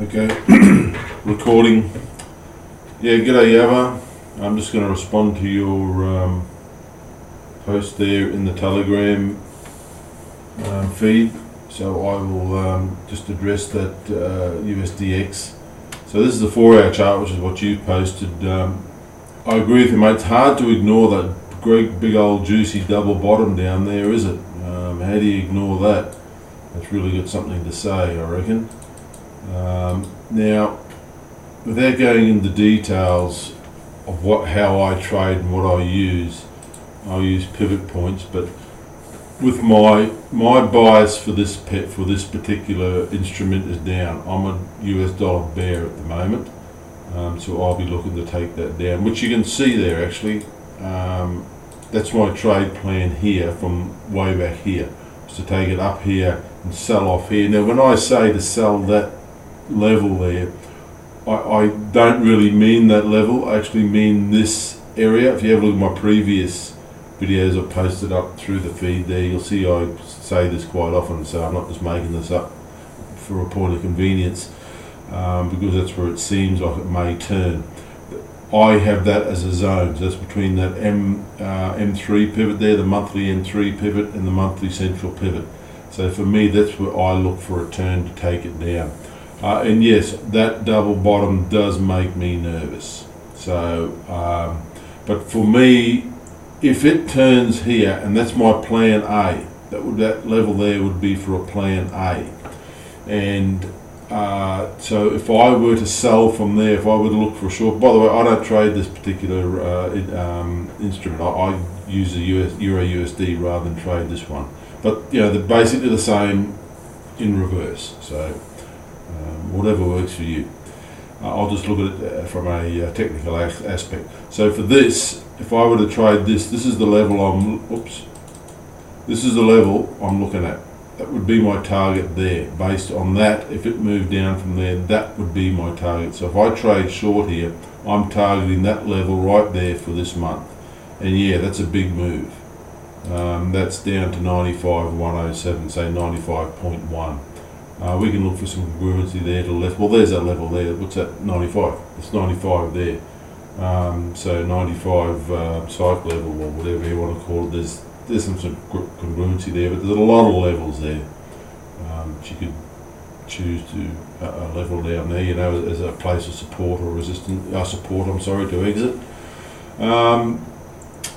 Okay, recording. Yeah, g'day Yava. I'm just going to respond to your post there in the Telegram feed. So I will just address that USDX. So this is the 4-hour chart, which is what you posted. I agree with you, mate. It's hard to ignore that great big old juicy double bottom down there, is it? How do you ignore that? That's really got something to say, I reckon. Now, without going into details of how I trade and what I use pivot points, but with my bias for this particular instrument is down. I'm a US dollar bear at the moment, so I'll be looking to take that down, which you can see there actually. That's my trade plan here from way back here, is to take it up here and sell off here. Now when I say to sell that level there, I don't really mean that level. I actually mean this area. If you have a look at my previous videos I've posted up through the feed there, you'll see I say this quite often, so I'm not just making this up for a point of convenience, because that's where it seems like it may turn. I have that as a zone, so that's between that M3 pivot there, the monthly M3 pivot and the monthly central pivot. So for me, that's where I look for a turn to take it down. And yes, that double bottom does make me nervous. So, but for me, if it turns here, and that's my plan A, that level there would be for a plan A. And so if I were to sell from there, if I were to look for a short, by the way, I don't trade this particular instrument. I use the Euro USD rather than trade this one. But you know, they're basically the same in reverse. So whatever works for you. I'll just look at it from a technical aspect. So for this, if I were to trade this, this is the level this is the level I'm looking at. That would be my target there. Based on that, if it moved down from there, that would be my target. So if I trade short here, I'm targeting that level right there for this month. And yeah, that's a big move. That's down to 95.107, say 95.1. We can look for some congruency there to the left. Well, there's that level there. What's that? 95. It's 95 there. So 95 cycle level, or whatever you want to call it. There's some congruency there, but there's a lot of levels there. You could choose to a level down there, you know, as a place of support or support. I'm sorry, to exit.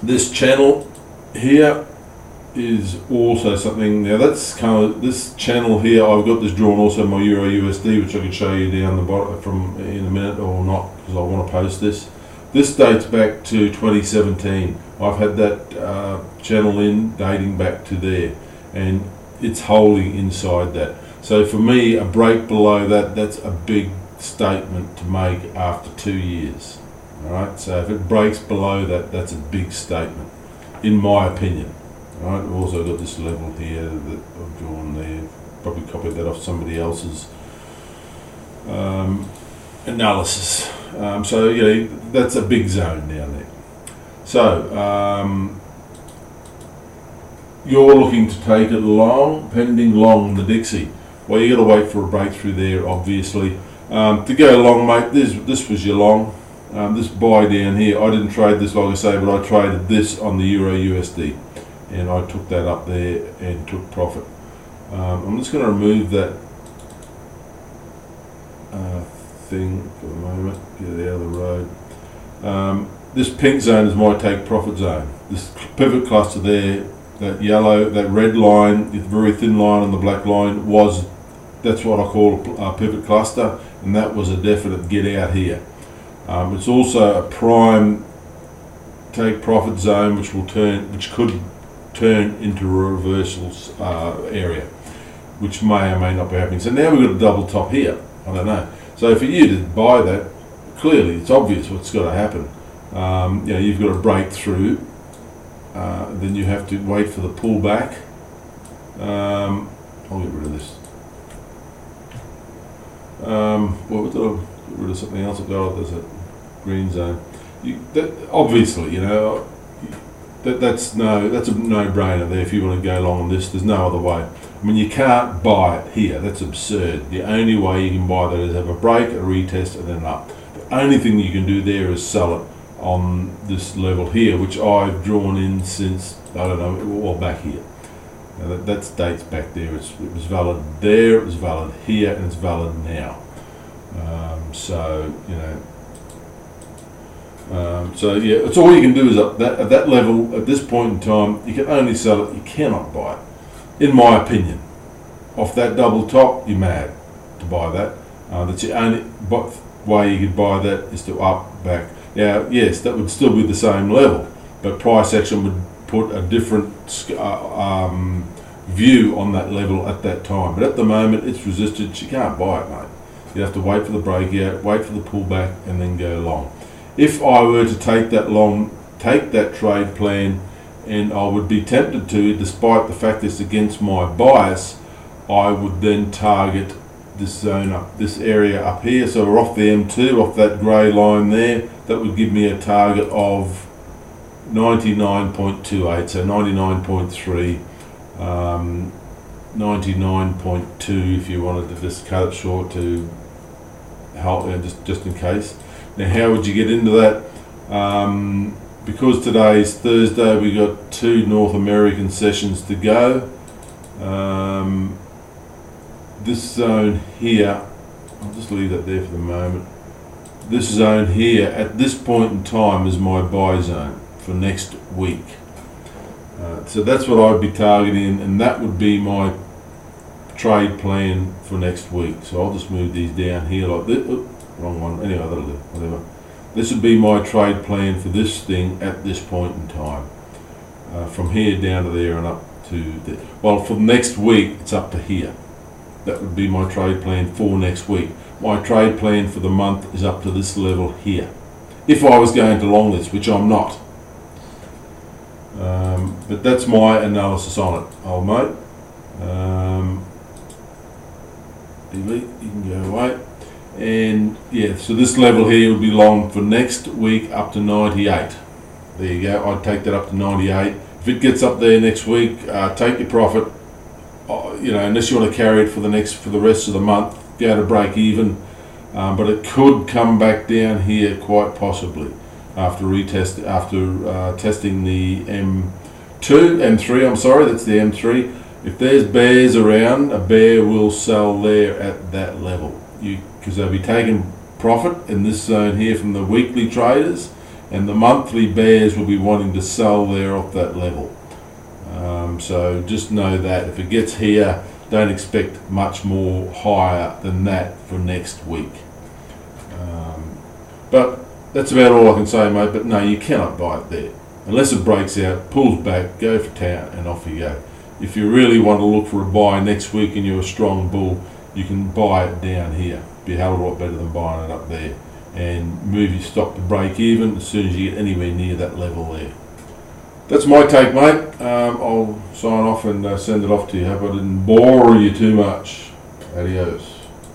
This channel here is also something. Now that's kind of this channel here. I've got this drawn also my Euro USD, which I can show you down the bottom from in a minute, or not, because I want to post this. This dates back to 2017. I've had that channel dating back to there, and it's holding inside that. So for me, a break below that, that's a big statement to make after 2 years. All right. So if it breaks below that, that's a big statement, in my opinion. All right. We've also got this level here that I've drawn there. Probably copied that off somebody else's analysis. So you know, that's a big zone down there. So you're looking to take it long, pending long the Dixie. Well, you got to wait for a breakthrough there, obviously. To go long, mate, this was your long. This buy down here, I didn't trade this, like I say, but I traded this on the Euro USD, and I took that up there and took profit. I'm just going to remove that thing for the moment, get it out of the road. This pink zone is my take profit zone. This pivot cluster there, that yellow, that red line, the very thin line and the black line, that's what I call a pivot cluster, and that was a definite get out here. It's also a prime take profit zone, which could turn into a reversal area, which may or may not be happening. So now we've got a double top here. I don't know. So for you to buy that, clearly it's obvious what's got to happen. You know, you've got to break through, then you have to wait for the pullback. I'll get rid of this. Well, did I get rid of something else? There's a green zone. Obviously, you know, that's a no-brainer there. If you want to go along on this, there's no other way. I mean, you can't buy it here. That's absurd. The only way you can buy that is have a break, a retest, and then up. The only thing you can do there is sell it on this level here, which I've drawn in since, I don't know, well, back here. Now that dates back there. It was valid there, it was valid here, and it's valid now. So, you know, so yeah, it's all you can do is at that level, at this point in time, you can only sell it, you cannot buy it. In my opinion, off that double top, you're mad to buy that. That's the only way you could buy that is to up, back. Now, yes, that would still be the same level, but price action would put a different view on that level at that time. But at the moment, it's resistance. You can't buy it, mate. You have to wait for the breakout, wait for the pullback, and then go long. If I were to take that trade plan, and I would be tempted to, despite the fact it's against my bias, I would then target this zone up, this area up here. So we're off the M2, off that grey line there. That would give me a target of 99.28, so 99.3, 99.2 if you wanted to just cut it short to help, just in case. Now, how would you get into that? Because today's Thursday, we got 2 North American sessions to go. This zone here, I'll just leave that there for the moment. This zone here, at this point in time, is my buy zone for next week. So that's what I'd be targeting, and that would be my trade plan for next week. So I'll just move these down here like this. Oops, wrong one. Anyway, that'll do. Whatever. This would be my trade plan for this thing at this point in time. From here down to there and up to there. Well, for next week, it's up to here. That would be my trade plan for next week. My trade plan for the month is up to this level here. If I was going to long this, which I'm not. But that's my analysis on it, old mate. Delete, you can go away. And yeah, so this level here would be long for next week up to 98. There you go, I'd take that up to 98. If it gets up there next week, take your profit. You know, unless you want to carry it for the rest of the month, go to break even. But it could come back down here quite possibly after testing the M3. I'm sorry, that's the M3. If there's bears around, a bear will sell there at that level. Because they'll be taking profit in this zone here from the weekly traders, and the monthly bears will be wanting to sell there off that level. So just know that if it gets here, don't expect much more higher than that for next week. But that's about all I can say, mate. But no, you cannot buy it there unless it breaks out, pulls back, go for town, and off you go. If you really want to look for a buy next week and you're a strong bull, you can buy it down here. Be a hell of a lot better than buying it up there, and move your stock to break even as soon as you get anywhere near that level there. That's my take, mate. I'll sign off and send it off to you. Hope I didn't bore you too much. Adios.